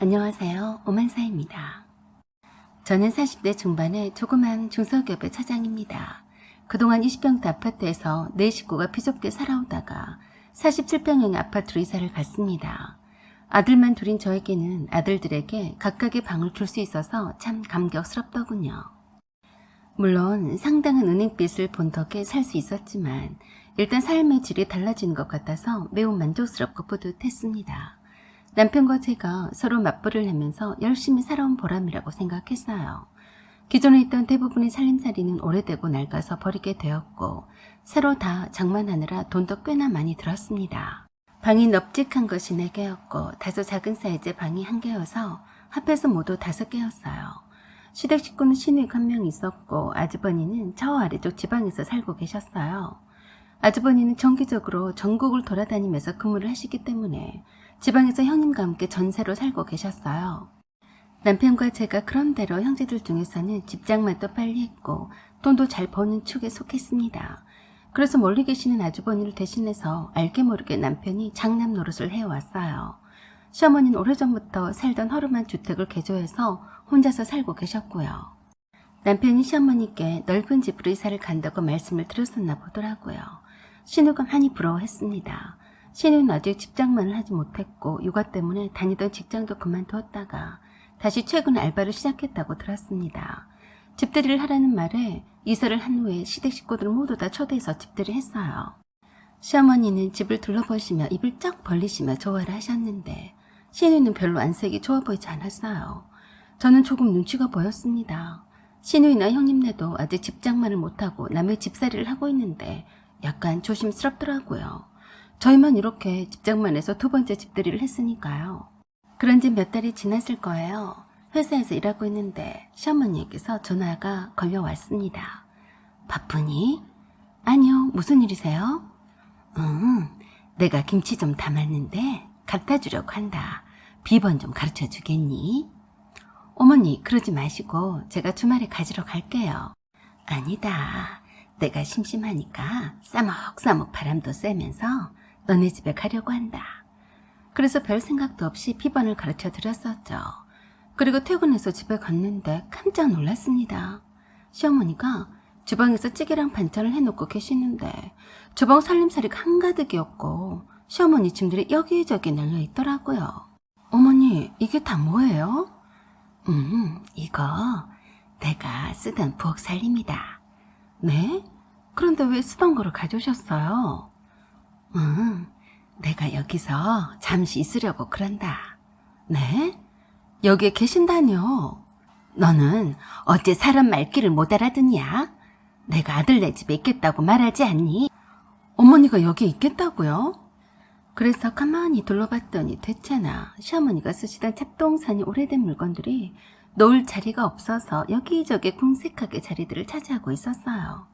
안녕하세요. 오만사입니다. 저는 40대 중반의 조그만 중소기업의 차장입니다. 그동안 20평대 아파트에서 4식구가 비좁게 살아오다가 47평형의 아파트로 이사를 갔습니다. 아들만 둘인 저에게는 아들들에게 각각의 방을 줄 수 있어서 참 감격스럽더군요. 물론 상당한 은행빚을 본 덕에 살 수 있었지만 일단 삶의 질이 달라지는 것 같아서 매우 만족스럽고 뿌듯했습니다. 남편과 제가 서로 맞벌이를 하면서 열심히 살아온 보람이라고 생각했어요. 기존에 있던 대부분의 살림살이는 오래되고 낡아서 버리게 되었고 새로 다 장만하느라 돈도 꽤나 많이 들었습니다. 방이 넓직한 것이 4개였고 다소 작은 사이즈의 방이 1개여서 합해서 모두 5개였어요. 시댁 식구는 시누이가 1명 있었고 아주버니는 저 아래쪽 지방에서 살고 계셨어요. 아주버니는 정기적으로 전국을 돌아다니면서 근무를 하시기 때문에 지방에서 형님과 함께 전세로 살고 계셨어요. 남편과 제가 그런대로 형제들 중에서는 집장만도 빨리 했고 돈도 잘 버는 축에 속했습니다. 그래서 멀리 계시는 아주버니를 대신해서 알게 모르게 남편이 장남 노릇을 해왔어요. 시어머니는 오래전부터 살던 허름한 주택을 개조해서 혼자서 살고 계셨고요. 남편이 시어머니께 넓은 집으로 이사를 간다고 말씀을 드렸었나 보더라고요. 신우가 많이 부러워했습니다. 신우는 아직 집장만을 하지 못했고 육아 때문에 다니던 직장도 그만두었다가 다시 최근 알바를 시작했다고 들었습니다. 집들이를 하라는 말에 이사를 한 후에 시댁 식구들을 모두 다 초대해서 집들이를 했어요. 시어머니는 집을 둘러보시며 입을 쩍 벌리시며 좋아를 하셨는데 신우는 별로 안색이 좋아 보이지 않았어요. 저는 조금 눈치가 보였습니다. 신우이나 형님네도 아직 집장만을 못하고 남의 집살이를 하고 있는데 약간 조심스럽더라고요. 저희만 이렇게 집장만해서 2번째 집들이를 했으니까요. 그런 지 몇 달이 지났을 거예요. 회사에서 일하고 있는데 시어머니에게서 전화가 걸려왔습니다. 바쁘니? 아니요, 무슨 일이세요? 내가 김치 좀 담았는데 갖다 주려고 한다. 비번 좀 가르쳐 주겠니? 어머니, 그러지 마시고 제가 주말에 가지러 갈게요. 아니다. 내가 심심하니까 싸먹싸먹 바람도 쐬면서 너네 집에 가려고 한다. 그래서 별 생각도 없이 비번을 가르쳐 드렸었죠. 그리고 퇴근해서 집에 갔는데 깜짝 놀랐습니다. 시어머니가 주방에서 찌개랑 반찬을 해놓고 계시는데 주방 살림살이가 한가득이었고 시어머니 짐들이 여기저기 널려 있더라고요. 어머니, 이게 다 뭐예요? 이거 내가 쓰던 부엌 살림이다. 네? 그런데 왜 쓰던 거를 가져오셨어요? 내가 여기서 잠시 있으려고 그런다. 네? 여기에 계신다뇨? 너는 어째 사람 말귀를 못 알아듣냐? 내가 아들네 집에 있겠다고 말하지 않니? 어머니가 여기에 있겠다고요? 그래서 가만히 둘러봤더니 대체나 시어머니가 쓰시던 찹동산이 오래된 물건들이 놓을 자리가 없어서 여기저기 궁색하게 자리들을 차지하고 있었어요.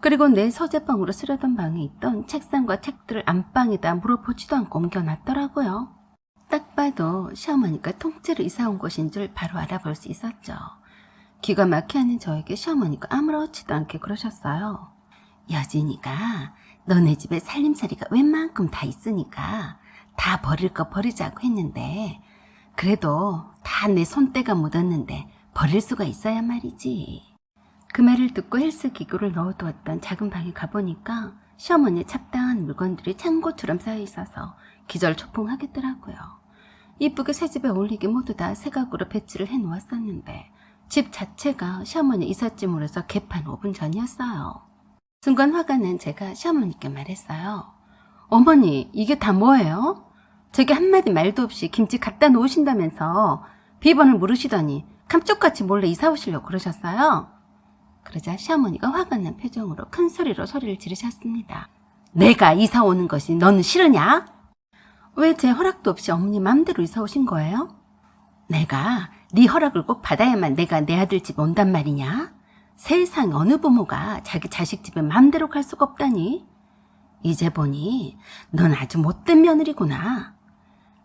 그리고 내 서재방으로 쓰려던 방에 있던 책상과 책들을 안방에다 물어보지도 않고 옮겨놨더라고요. 딱 봐도 시어머니가 통째로 이사온 곳인 줄 바로 알아볼 수 있었죠. 기가 막히는 저에게 시어머니가 아무렇지도 않게 그러셨어요. 여진이가 너네 집에 살림살이가 웬만큼 다 있으니까 다 버릴 거 버리자고 했는데 그래도 다 내 손때가 묻었는데 버릴 수가 있어야 말이지. 그 말을 듣고 헬스기구를 넣어두었던 작은 방에 가보니까 시어머니의 찹당한 물건들이 창고처럼 쌓여있어서 기절초풍하겠더라고요. 이쁘게 새 집에 어울리게 모두 다 새 가구로 배치를 해놓았었는데 집 자체가 시어머니 이삿짐으로 해서 개판 5분 전이었어요. 순간 화가 난 제가 시어머니께 말했어요. 어머니, 이게 다 뭐예요? 저기 한마디 말도 없이 김치 갖다 놓으신다면서 비번을 물으시더니 감쪽같이 몰래 이사 오시려고 그러셨어요? 그러자 시어머니가 화가 난 표정으로 큰 소리로 소리를 지르셨습니다. 내가 이사 오는 것이 너는 싫으냐? 왜 제 허락도 없이 어머니 맘대로 이사 오신 거예요? 내가 네 허락을 꼭 받아야만 내가 내 아들 집에 온단 말이냐? 세상 어느 부모가 자기 자식 집에 맘대로 갈 수가 없다니? 이제 보니 넌 아주 못된 며느리구나.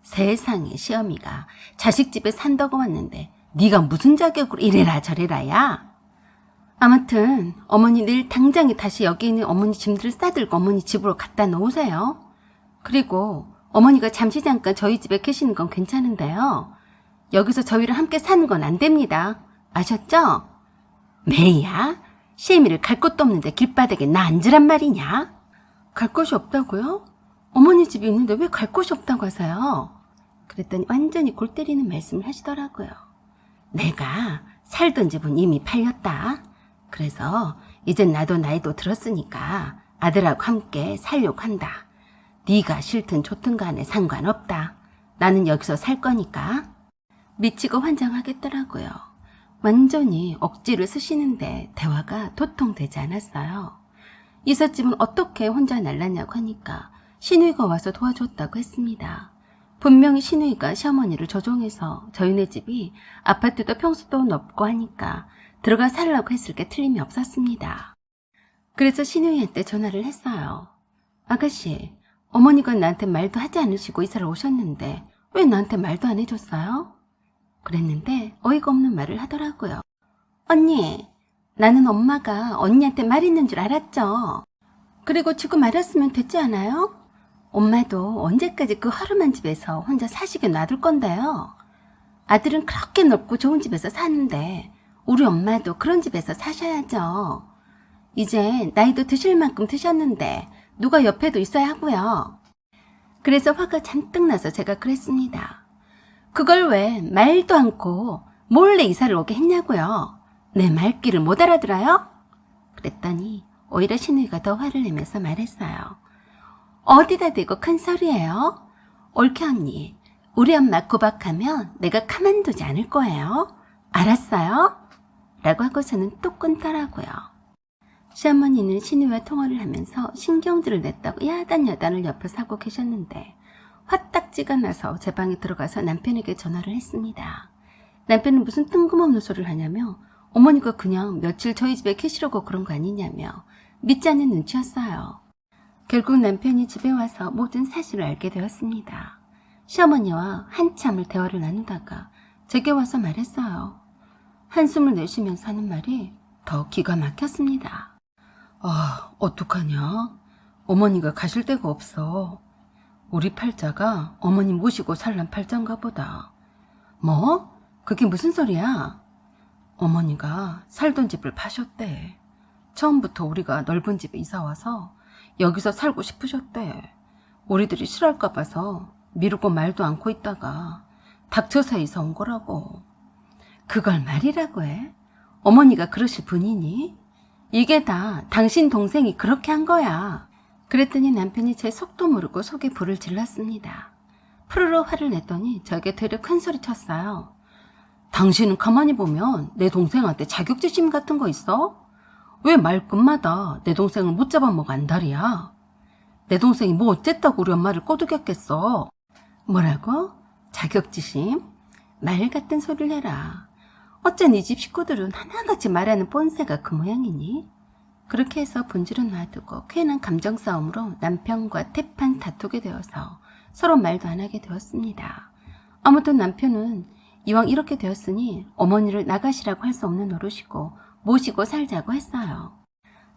세상에 시어미가 자식 집에 산다고 왔는데 네가 무슨 자격으로 이래라 저래라야? 아무튼 어머니 내일 당장에 다시 여기 있는 어머니 짐들을 싸들고 어머니 집으로 갖다 놓으세요. 그리고 어머니가 잠시 잠깐 저희 집에 계시는 건 괜찮은데요. 여기서 저희랑 함께 사는 건 안 됩니다. 아셨죠? 메이야, 시애미를 갈 곳도 없는데 길바닥에 나 앉으란 말이냐? 갈 곳이 없다고요? 어머니 집이 있는데 왜 갈 곳이 없다고 하세요? 그랬더니 완전히 골 때리는 말씀을 하시더라고요. 내가 살던 집은 이미 팔렸다. 그래서 이젠 나도 나이도 들었으니까 아들하고 함께 살려고 한다. 네가 싫든 좋든 간에 상관없다. 나는 여기서 살 거니까. 미치고 환장하겠더라고요. 완전히 억지를 쓰시는데 대화가 도통되지 않았어요. 이삿짐은 어떻게 혼자 날랐냐고 하니까 시누이가 와서 도와줬다고 했습니다. 분명히 시누이가 시어머니를 조종해서 저희네 집이 아파트도 평수도 높고 하니까 들어가 살라고 했을 게 틀림이 없었습니다. 그래서 시누이한테 전화를 했어요. 아가씨, 어머니가 나한테 말도 하지 않으시고 이사를 오셨는데 왜 나한테 말도 안 해줬어요? 그랬는데 어이가 없는 말을 하더라고요. 언니, 나는 엄마가 언니한테 말했는 줄 알았죠. 그리고 지금 알았으면 됐지 않아요? 엄마도 언제까지 그 허름한 집에서 혼자 사시게 놔둘 건데요. 아들은 그렇게 넓고 좋은 집에서 사는데 우리 엄마도 그런 집에서 사셔야죠. 이제 나이도 드실 만큼 드셨는데 누가 옆에도 있어야 하고요. 그래서 화가 잔뜩 나서 제가 그랬습니다. 그걸 왜 말도 않고 몰래 이사를 오게 했냐고요. 내 말귀를 못 알아들어요? 그랬더니 오히려 시누이가 더 화를 내면서 말했어요. 어디다 대고 큰 소리예요? 옳게 언니, 우리 엄마 구박하면 내가 가만두지 않을 거예요. 알았어요? 라고 하고서는 또 끊더라고요. 시어머니는 시누이와 통화를 하면서 신경질을 냈다고 야단야단을 옆에서 하고 계셨는데 화딱지가 나서 제 방에 들어가서 남편에게 전화를 했습니다. 남편은 무슨 뜬금없는 소리를 하냐며 어머니가 그냥 며칠 저희 집에 계시려고 그런 거 아니냐며 믿지 않는 눈치였어요. 결국 남편이 집에 와서 모든 사실을 알게 되었습니다. 시어머니와 한참을 대화를 나누다가 제게 와서 말했어요. 한숨을 내쉬면서 하는 말이 더 기가 막혔습니다. 아, 어떡하냐? 어머니가 가실 데가 없어. 우리 팔자가 어머니 모시고 살란 팔자인가 보다. 뭐? 그게 무슨 소리야? 어머니가 살던 집을 파셨대. 처음부터 우리가 넓은 집에 이사와서 여기서 살고 싶으셨대. 우리들이 싫어할까 봐서 미루고 말도 않고 있다가 닥쳐서 이사 온 거라고. 그걸 말이라고 해? 어머니가 그러실 분이니? 이게 다 당신 동생이 그렇게 한 거야. 그랬더니 남편이 제 속도 모르고 속에 불을 질렀습니다. 푸르르 화를 냈더니 저에게 되려 큰 소리 쳤어요. 당신은 가만히 보면 내 동생한테 자격지심 같은 거 있어? 왜 말끝마다 내 동생을 못 잡아먹어 안달이야? 내 동생이 뭐 어쨌다고 우리 엄마를 꼬드겼겠어? 뭐라고? 자격지심? 말 같은 소리를 해라. 어쩐 이 집 식구들은 하나같이 말하는 뻔세가 그 모양이니? 그렇게 해서 본질은 놔두고 괜한 감정 싸움으로 남편과 태판 다투게 되어서 서로 말도 안 하게 되었습니다. 아무튼 남편은 이왕 이렇게 되었으니 어머니를 나가시라고 할 수 없는 노릇이고 모시고 살자고 했어요.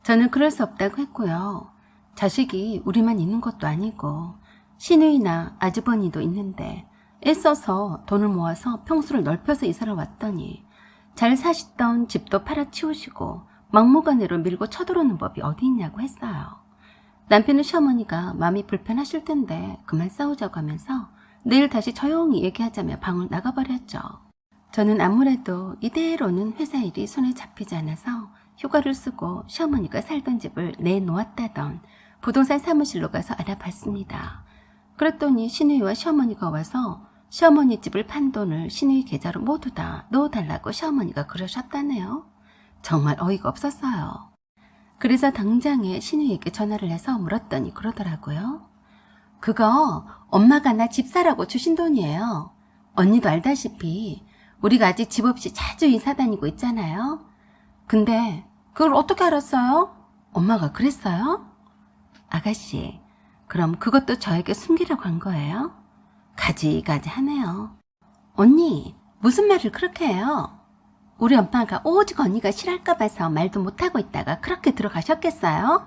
저는 그럴 수 없다고 했고요. 자식이 우리만 있는 것도 아니고 시누이나 아주버니도 있는데 애써서 돈을 모아서 평수를 넓혀서 이사를 왔더니 잘 사시던 집도 팔아치우시고 막무가내로 밀고 쳐들어오는 법이 어디 있냐고 했어요. 남편은 시어머니가 마음이 불편하실 텐데 그만 싸우자고 하면서 내일 다시 조용히 얘기하자며 방을 나가버렸죠. 저는 아무래도 이대로는 회사 일이 손에 잡히지 않아서 휴가를 쓰고 시어머니가 살던 집을 내놓았다던 부동산 사무실로 가서 알아봤습니다. 그랬더니 시누이와 시어머니가 와서 시어머니 집을 판 돈을 시누이 계좌로 모두 다 넣어달라고 시어머니가 그러셨다네요. 정말 어이가 없었어요. 그래서 당장에 시누이에게 전화를 해서 물었더니 그러더라고요. 그거 엄마가 나 집 사라고 주신 돈이에요. 언니도 알다시피 우리가 아직 집 없이 자주 이사 다니고 있잖아요. 근데 그걸 어떻게 알았어요? 엄마가 그랬어요? 아가씨, 그럼 그것도 저에게 숨기려고 한 거예요? 가지가지 하네요. 언니, 무슨 말을 그렇게 해요? 우리 엄마가 오직 언니가 싫어할까 봐서 말도 못하고 있다가 그렇게 들어가셨겠어요?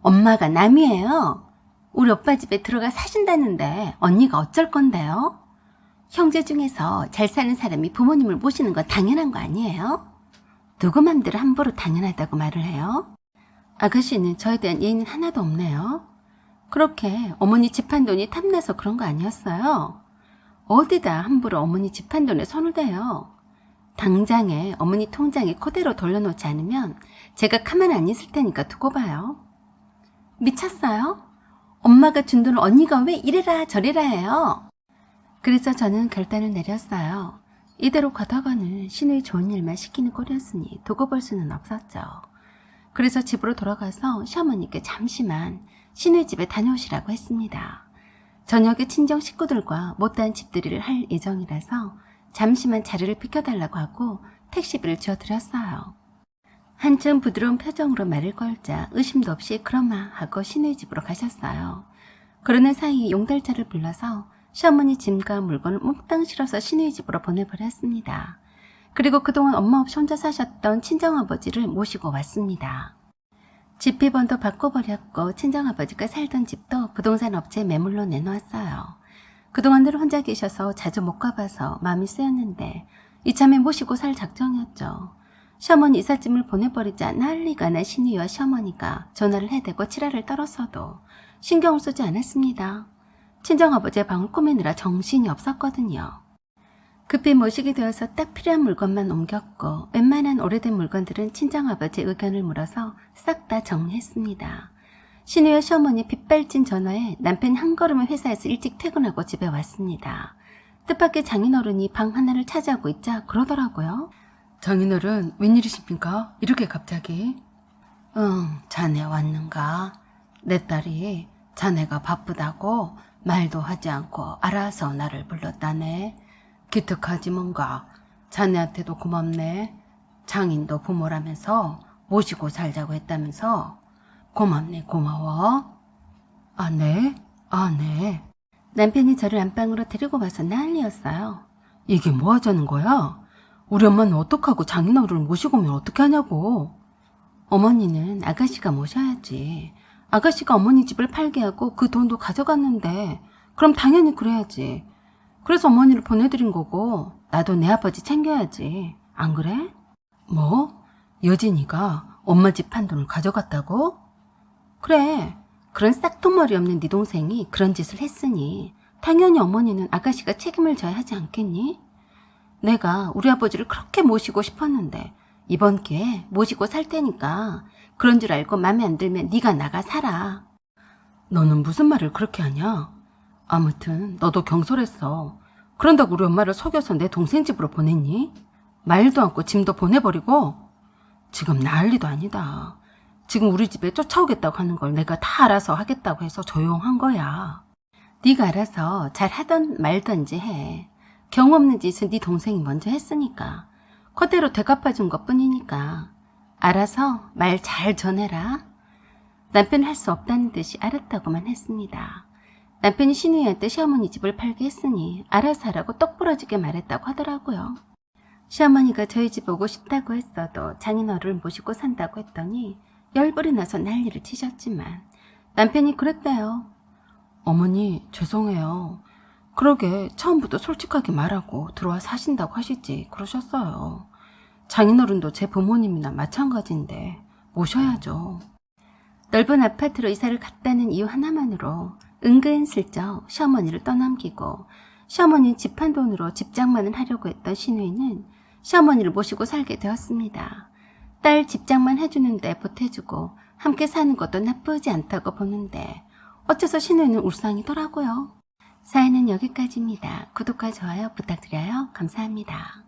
엄마가 남이에요. 우리 오빠 집에 들어가 사신다는데 언니가 어쩔 건데요? 형제 중에서 잘 사는 사람이 부모님을 모시는 건 당연한 거 아니에요? 누구 맘대로 함부로 당연하다고 말을 해요? 아가씨는 저에 대한 예의는 하나도 없네요. 그렇게 어머니 집 한 돈이 탐나서 그런 거 아니었어요? 어디다 함부로 어머니 집 한 돈에 손을 대요? 당장에 어머니 통장에 그대로 돌려놓지 않으면 제가 가만 안 있을 테니까 두고 봐요. 미쳤어요? 엄마가 준 돈을 언니가 왜 이래라 저래라 해요? 그래서 저는 결단을 내렸어요. 이대로 가다가는 신우이 좋은 일만 시키는 꼴이었으니 두고 볼 수는 없었죠. 그래서 집으로 돌아가서 시어머니께 잠시만 신우이 집에 다녀오시라고 했습니다. 저녁에 친정 식구들과 못다한 집들이를 할 예정이라서 잠시만 자리를 비켜달라고 하고 택시비를 지어드렸어요. 한층 부드러운 표정으로 말을 걸자 의심도 없이 그러마 하고 신우이 집으로 가셨어요. 그러는 사이 용달차를 불러서 시어머니 짐과 물건을 몽땅 실어서 신우이 집으로 보내버렸습니다. 그리고 그동안 엄마 없이 혼자 사셨던 친정아버지를 모시고 왔습니다. 집 비번도 바꿔버렸고 친정아버지가 살던 집도 부동산 업체에 매물로 내놓았어요. 그동안 늘 혼자 계셔서 자주 못 가봐서 마음이 쓰였는데 이참에 모시고 살 작정이었죠. 시어머니 이삿짐을 보내버리자 난리가 난 신우이와 시어머니가 전화를 해대고 치라를 떨었어도 신경을 쓰지 않았습니다. 친정아버지의 방을 꾸미느라 정신이 없었거든요. 급히 모시게 되어서 딱 필요한 물건만 옮겼고 웬만한 오래된 물건들은 친정아버지의 의견을 물어서 싹 다 정리했습니다. 신우이와 시어머니 빗발친 전화에 남편이 한 걸음에 회사에서 일찍 퇴근하고 집에 왔습니다. 뜻밖의 장인어른이 방 하나를 차지하고 있자 그러더라고요. 장인어른 웬일이십니까? 이렇게 갑자기? 자네 왔는가? 내 딸이 자네가 바쁘다고 말도 하지 않고 알아서 나를 불렀다네. 기특하지 뭔가. 자네한테도 고맙네. 장인도 부모라면서 모시고 살자고 했다면서. 고맙네 고마워. 아 네? 아 네. 남편이 저를 안방으로 데리고 와서 난리였어요. 이게 뭐 하자는 거야? 우리 엄마는 어떡하고 장인어른을 모시고 오면 어떻게 하냐고. 어머니는 아가씨가 모셔야지. 아가씨가 어머니 집을 팔게 하고 그 돈도 가져갔는데 그럼 당연히 그래야지. 그래서 어머니를 보내드린 거고 나도 내 아버지 챙겨야지. 안 그래? 뭐? 여진이가 엄마 집 한 돈을 가져갔다고? 그래. 그런 싹둑머리 없는 네 동생이 그런 짓을 했으니 당연히 어머니는 아가씨가 책임을 져야 하지 않겠니? 내가 우리 아버지를 그렇게 모시고 싶었는데 이번 기회에 모시고 살 테니까 그런 줄 알고 맘에 안 들면 네가 나가 살아. 너는 무슨 말을 그렇게 하냐? 아무튼 너도 경솔했어. 그런다고 우리 엄마를 속여서 내 동생 집으로 보냈니? 말도 않고 짐도 보내버리고? 지금 난리도 아니다. 지금 우리 집에 쫓아오겠다고 하는 걸 내가 다 알아서 하겠다고 해서 조용한 거야. 네가 알아서 잘 하던 말던지 해. 경우 없는 짓은 네 동생이 먼저 했으니까. 그대로 되갚아준 것뿐이니까. 알아서 말 잘 전해라. 남편은 할 수 없다는 듯이 알았다고만 했습니다. 남편이 신우이한테 시어머니 집을 팔게 했으니 알아서 하라고 똑부러지게 말했다고 하더라고요. 시어머니가 저희 집 오고 싶다고 했어도 장인어른을 모시고 산다고 했더니 열불이 나서 난리를 치셨지만 남편이 그랬대요. 어머니 죄송해요. 그러게 처음부터 솔직하게 말하고 들어와 사신다고 하시지 그러셨어요. 장인어른도 제 부모님이나 마찬가지인데 모셔야죠. 넓은 아파트로 이사를 갔다는 이유 하나만으로 은근슬쩍 시어머니를 떠넘기고 시어머니 집 한 돈으로 집장만을 하려고 했던 신우이는 시어머니를 모시고 살게 되었습니다. 딸 집장만 해주는데 보태주고 함께 사는 것도 나쁘지 않다고 보는데 어째서 신우이는 울상이더라고요. 사연은 여기까지입니다. 구독과 좋아요 부탁드려요. 감사합니다.